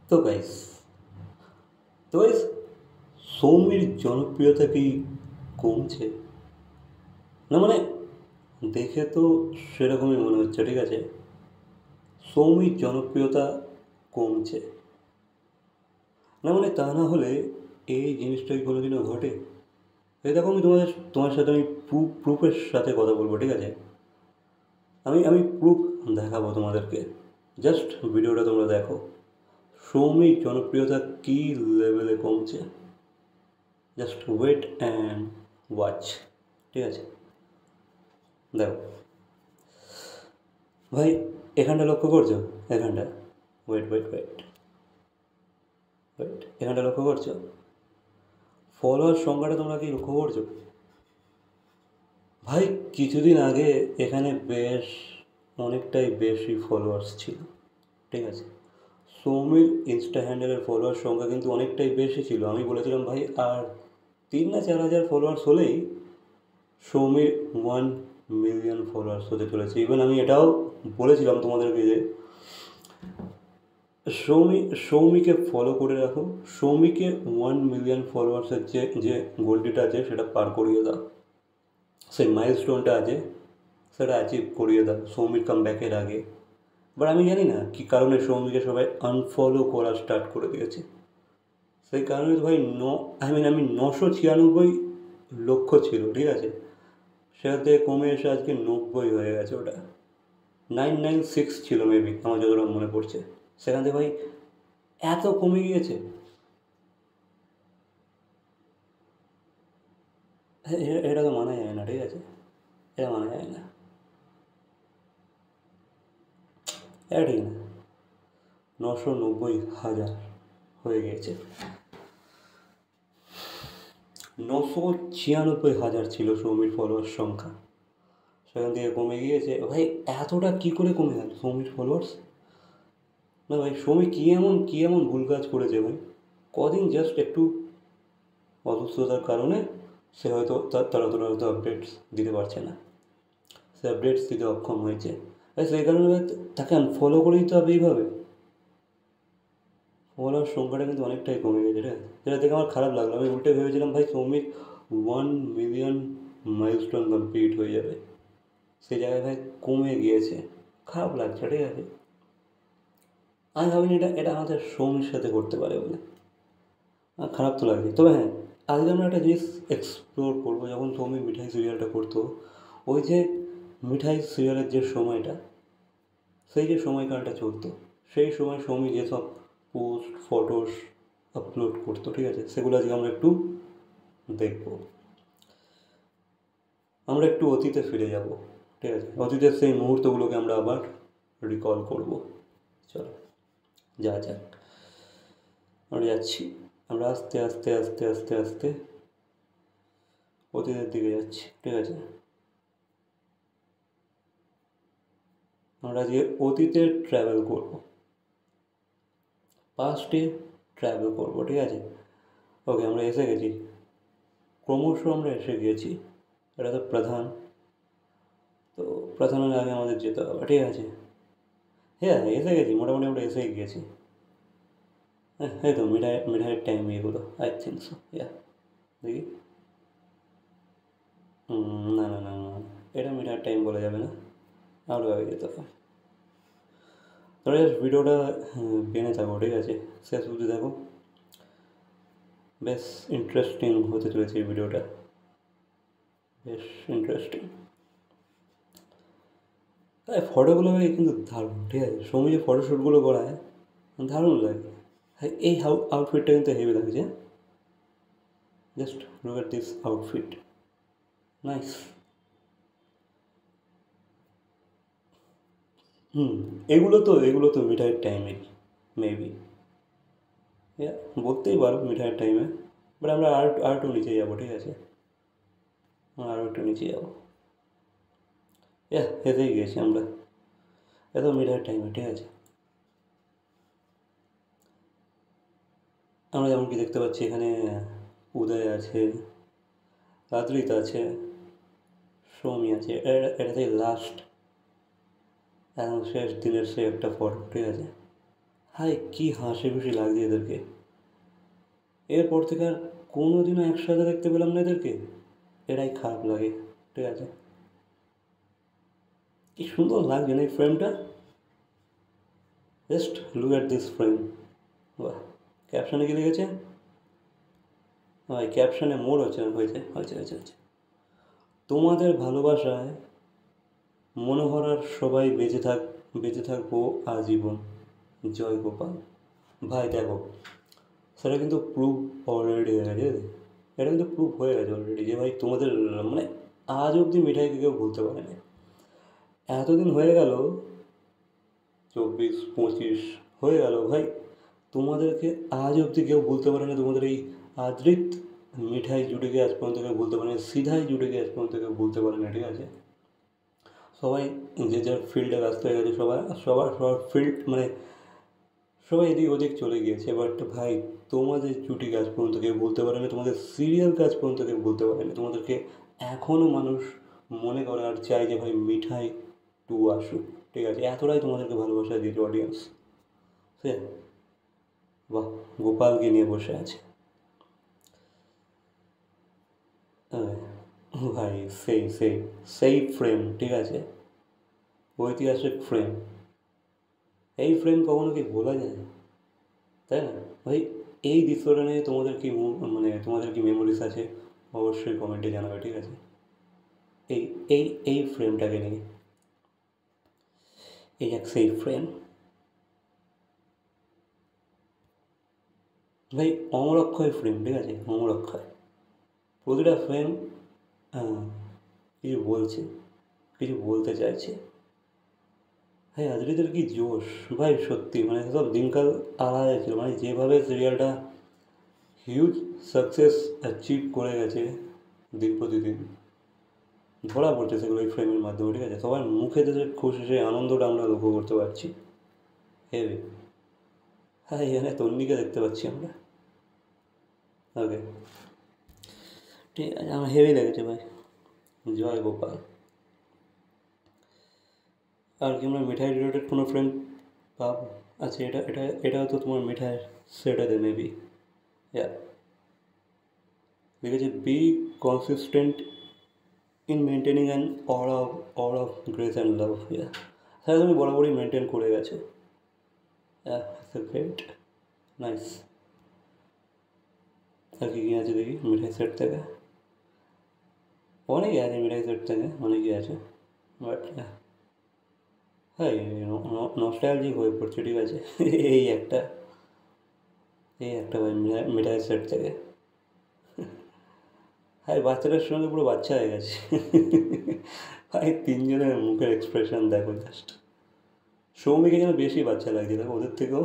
তো গাইস তো গাইস সৌমির জনপ্রিয়তা কি কমছে? না মানে দেখে তো সেরকমই মনে হচ্ছে, ঠিক আছে। সৌমির জনপ্রিয়তা কমছে, না মানে তা না হলে এই জিনিসটা কি কোনোদিনও ঘটে? এই দেখো, আমি তোমার সাথে আমি প্রুফের সাথে কথা বলবো, ঠিক আছে। আমি প্রুফ দেখাবো তোমাদেরকে। জাস্ট ভিডিওটা তোমরা দেখো। সৌমির জনপ্রিয়তা কী লেভেলে কমছে। জাস্ট ওয়েট অ্যান্ড ওয়াচ, ঠিক আছে। দেখো ভাই, এখানটা লক্ষ্য করছো? এখানটা, ওয়েট ওয়েট ওয়েট ওয়েট, এখানটা লক্ষ্য করছো? ফলোয়ার সংখ্যাটা তোমরা কি লক্ষ্য করছো? ভাই কিছুদিন আগে এখানে বেশ অনেকটাই বেশি ফলোয়ার্স ছিল, ঠিক আছে। সৌমির ইনস্টা হ্যান্ডেলের ফলোয়ার সংখ্যা কিন্তু অনেকটাই বেশি ছিল। আমি বলেছিলাম ভাই আর 3 না 4 হাজার ফলোয়ার্স হলেই সৌমির 1 মিলিয়ন ফলোয়ার্স হতে চলেছে। ইভেন আমি এটাও বলেছিলাম তোমাদেরকে যে সৌমিকে ফলো করে রাখো, সৌমিকে 1 মিলিয়ন ফলোয়ার্সের যে যে গোলটিটা আছে সেটা পার করিয়ে দাও, সেই মাইলস্টোনটা আছে সেটা অ্যাচিভ করিয়ে দাও সৌমির কাম ব্যাকের আগে। বাট আমি জানি না কী কারণে সৌমিকে সবাই আনফলো করা স্টার্ট করে দিয়েছে। সেই কারণে তো ভাই আমি 996 লক্ষ ছিল, ঠিক আছে। সেখান থেকে কমে এসে আজকে 90 হয়ে গেছে। ওটা 996 ছিল মেবি, আমার যতটা মনে পড়ছে। সেখান থেকে ভাই এত কমে গিয়েছে। এটা তো মানা যায় না, ঠিক আছে। এটা মানা যায় না, এটা ঠিক না। 990,000 হয়ে গিয়েছে। 996,000 ছিল সৌমির ফলোয়ার্স সংখ্যা, সেখান থেকে কমে গিয়েছে। ভাই এতটা কী করে কমে গেল সৌমির ফলোয়ার্স? না ভাই, সৌমি কী এমন ভুল কাজ করেছে ভাই? কদিন জাস্ট একটু অসুস্থতার কারণে সে হয়তো তার অতটা হয়তো আপডেটস দিতে পারছে না, সে আপডেটস দিতে অক্ষম হয়েছে। ভাই সেই কারণে ভাই তাকে আনফলো করে দিতে হবে এইভাবে। ফলোয়ার সংখ্যাটা কিন্তু অনেকটাই কমে গেছে রে, যেটা দেখে আমার খারাপ লাগলো। আমি উল্টে ভেবেছিলাম ভাই সৌমির 1 মিলিয়ন মাইলস্টোন কমপ্লিট হয়ে যাবে, সেই জায়গায় ভাই কমে গিয়েছে। খারাপ লাগছে, ঠিক আছে। আমি ভাবিনি এটা এটা আমাদের সৌমির সাথে করতে পারে বলে। খারাপ তো লাগে। তবে হ্যাঁ, আজকে আমরা একটা জিনিস এক্সপ্লোর করবো। যখন সৌমি মিঠাই সিরিয়ালটা করতো, ওই যে মিঠাই সিরিয়ালের যে সময়টা, সেই যে সময়কালটা চলতো, সেই সময় সৌমি যেসব পোস্ট ফটোস আপলোড করতো, ঠিক আছে, সেগুলো আজকে আমরা একটু দেখবো। আমরা একটু অতীতে ফিরে যাব, ঠিক আছে। অতীতের সেই মুহূর্তগুলোকে আমরা আবার রিকল করব। চলো যা যাক, আমরা যাচ্ছি। আমরা আস্তে আস্তে আস্তে আস্তে আস্তে অতীতের দিকে যাচ্ছি, ঠিক আছে। আমরা আজকে অতীতে ট্রাভেল করব, পাস্টে ট্রাভেল করব, ঠিক আছে। ওকে, আমরা এসে গেছি, ক্রমশ আমরা এসে গিয়েছি। এটা তো প্রধান, তো প্রধানের আগে আমাদের যেতে হবে, ঠিক আছে। হ্যাঁ, এসে গেছি, মোটামুটি আমরা এসেই গিয়েছি। হ্যাঁ, এই তো মিঠাইয়ের টাইম এগুলো, আই থিঙ্ক সো, ইয়া। দেখি, না না না না, এটা মিঠাইয়ের টাইম বলা যাবে না, আরও আগে যেতে হবে। তোরা জাস্ট ভিডিওটা বেনে থাকো, ঠিক আছে, শেষ অবধি দেখো। বেশ ইন্টারেস্টিং হতে চলেছে এই ভিডিওটা, বেশ ইন্টারেস্টিং। তাই ফটোগুলো ভাই কিন্তু দারুণ, ঠিক আছে। সৌমি যে ফটোশ্যুটগুলো করায় দারুণ লাগে। হ্যাঁ, এই আউটফিটটা কিন্তু হেভি লাগছে। Just look at this outfit, nice. Hmm, এগুলো তো মিঠাইয়ের টাইমে মেবি, ইয়া, বলতেই পারো মিঠাইয়ের টাইমে। বাট আমরা আর একটু নিচে যাবো, ঠিক আছে। আরও একটু নিচে যাবো, ইয়া, হেঁটেই গিয়েছি আমরা। এত মিঠাইয়ের টাইমে, ঠিক আছে। আমরা যেমন কি দেখতে পাচ্ছি এখানে উদয় আছে, আদ্রিত আছে, সৌমি আছে। এটাতেই লাস্ট, একদম শেষ দিনের সে একটা ফটো, ঠিক আছে। হাই কী হাসি খুশি লাগছে এদেরকে। এরপর থেকে আর কোনো দিনও একসাথে দেখতে পেলাম না এদেরকে, এটাই খারাপ লাগে। ঠিক আছে, কি সুন্দর লাগছে না এই ফ্রেমটা। Just look at this frame. বাহ, ক্যাপশনে কি লিখেছে? ভাই ক্যাপশনে মোর হয়েছে হয়েছে হয়েছে হয়েছে হয়েছে তোমাদের ভালোবাসায় মনোহরার সবাই বেঁচে থাকবো আজীবন, জয় গোপাল। ভাই দেখো, সেটা কিন্তু প্রুভ অলরেডি হয়ে গেছে। এটা কিন্তু প্রুভ হয়ে গেছে অলরেডি যে ভাই তোমাদের মানে আজ অবধি মিঠাইকে কেউ ভুলতে পারেনি। এতদিন হয়ে গেল, 24-25 হয়ে গেল ভাই, তোমাদেরকে আজ অবধি কেউ ভুলতে পারে না। তোমাদের এই আদ্রিত মিঠাই জুটিকে আজ পর্যন্ত কেউ ভুলতে পারে না, সিধাই জুটিকে আজ পর্যন্ত কেউ ভুলতে পারে না। ঠিক আছে, সবাই যে যার ফিল্ডে ব্যস্ত হয়ে গেছে, সবার ফিল্ড মানে সবাই এদিক ওদিক চলে গিয়েছে। বাট ভাই তোমাদের জুটিকে আজ পর্যন্ত কেউ ভুলতে পারে না, তোমাদের সিরিয়ালকে আজ পর্যন্ত কেউ ভুলতে পারে না। তোমাদেরকে এখনও মানুষ মনে করে আর চায় যে ভাই মিঠাই 2 আসুক। ঠিক আছে, এতটাই তোমাদেরকে ভালোবাসা দিয়েছে অডিয়েন্স। সে বাহ, গোপালকে নিয়ে বসে আছে। হ্যাঁ, ভাই সেই ফ্রেম। ঠিক আছে, ঐতিহাসিক ফ্রেম। এই ফ্রেম কখনো কি ভোলা যায়, তাই না ভাই? এই দৃশ্যটা নিয়ে তোমাদের কি মানে তোমাদের কি মেমোরিজ আছে অবশ্যই কমেন্টে জানাবে। ঠিক আছে, এই এই এই ফ্রেমটাকে নিয়ে, এই এক সেই ফ্রেম। ভাই অমরক্ষয় ফ্রেম। ঠিক আছে, অমরক্ষয় প্রতিটা ফ্রেম কিছু বলছে, কিছু বলতে চাইছে। ভাই আজরিদের কি জোশ ভাই, সত্যি মানে সব দিনকাল আলাদা ছিল। মানে যেভাবে সিরিয়ালটা হিউজ সাকসেস অ্যাচিভ করে গেছে দিন প্রতিদিন, ধরা পড়ছে সেগুলো এই ফ্রেমের মাধ্যমে। ঠিক আছে, সবার মুখে যে খুশি সেই আনন্দটা আমরা লক্ষ্য করতে পারছি। হেভি। হ্যাঁ, এখানে তন্নিকে দেখতে পাচ্ছি আমরা। ওকে, ঠিক আছে, আমার হেভি লেগেছে ভাই, জয় গোপাল। আর কি আমরা মিঠাই রিলেটেড কোনো ফ্রেম পাবো? আচ্ছা, এটা হয়তো তোমার মিঠাইয়ের সেটাতে মেবি। ইয়া, লিখেছে be consistent in maintaining an aura of grace and love. Yeah, হ্যাঁ তুমি বরাবরই মেনটেন করে গেছো। হ্যাঁ, গ্রেট, নাইস। আর কি কী আছে দেখি মিঠাই সেট থেকে? অনেকই আছে মিঠাই সেট থেকে, অনেকই আছে। বাট হ্যাঁ, নস্টালজিক হয়ে পড়ছে। ঠিক আছে, এই একটা এই একটা ভাই মিঠাই সেট থেকে। হ্যাঁ, বাচ্চাটার সঙ্গে পুরো বাচ্চা হয়ে গেছে। ভাই তিনজনের মুখের এক্সপ্রেশন দেখো জাস্ট। সৌমিকে যেন বেশি বাচ্চা লাগছে দেখো ওদের থেকেও।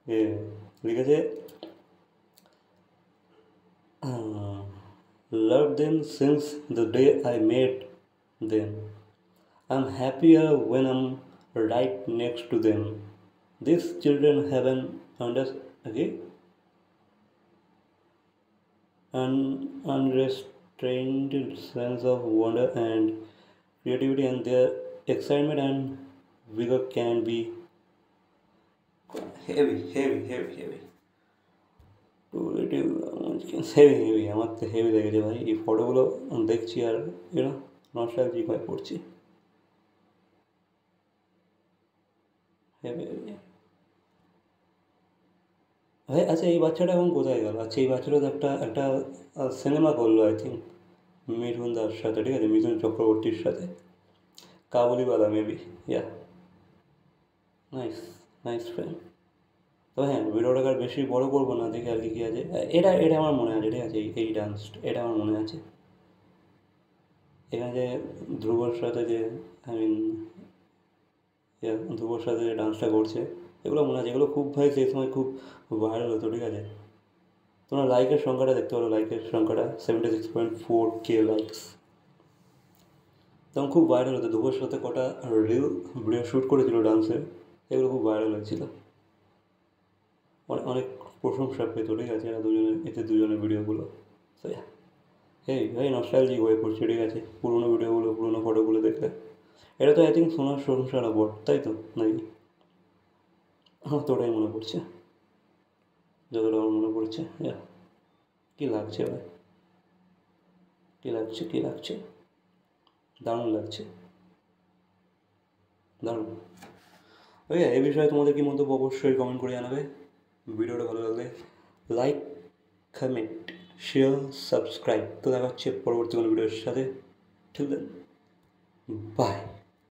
এ লিখেছে লাভ them since the day I met them, I'm happier when I'm right next to them. These children have an okay, unrestrained sense of wonder and creativity, and their excitement and vigor can be heavy. Heavy, আমার তো heavy লেগেছে ভাই এই ফটোগুলো দেখছি আর nostalgic হয়ে পড়ছি। Heavy. ভাই আচ্ছা, এই বাচ্চাটা এখন কোথায় গেল? আচ্ছা, এই বাচ্চাটা তো একটা একটা সিনেমা করলো আই থিঙ্ক মিঠুন দার সাথে। ঠিক আছে, মিঠুন চক্রবর্তীর সাথে, কাবুলিওয়ালা মেবি। ইয়া, নাইস, নাইস ফ্রেন্ড। তবে হ্যাঁ, ভিডিওটাকে আর বেশি বড় করবো না, দেখি আর কি কী আছে। এটা এটা আমার মনে আছে। ঠিক আছে, এই ডান্স এটা আমার মনে আছে। এখানে যে ধ্রুবর সাথে যে আই মিন ধ্রুবর সাথে যে ডান্সটা করছে, এগুলো মনে আছে। এগুলো খুব ভাই সেই সময় খুব ভাইরাল হতো। ঠিক আছে, তোমরা লাইকের সংখ্যাটা দেখতে পারো, লাইকের সংখ্যাটা 76.4K লাইকস। তখন খুব ভাইরাল হতো। ধ্রুবর সাথে কটা রিল ভিডিও শ্যুট করেছিল ডান্সের, এগুলো খুব ভাইরাল হয়েছিল, অনেক অনেক প্রশংসা পেত। ঠিক আছে, এরা দুজনের ভিডিওগুলো। তো এই নস্টালজিক হয়ে পড়ছে। ঠিক আছে, পুরোনো ভিডিওগুলো পুরোনো ফটোগুলো দেখলে এটা তো আই থিঙ্ক সোনার সংসার বট, তাই তো নাকি? আমার তো ওটাই মনে পড়ছে, যতটা আমার মনে পড়ছে। কী লাগছে ভাই, কী লাগছে, কী লাগছে, দারুণ লাগছে, দারুণ। ওকে, এই বিষয়ে তোমাদের কী মন্তব্য অবশ্যই কমেন্ট করে জানাবে। ভিডিওটা ভালো লাগলে লাইক, কমেন্ট, শেয়ার, সাবস্ক্রাইব। তো দেখা হচ্ছে পরবর্তী কোনো ভিডিওর সাথে। ঠিক দেন, বাই।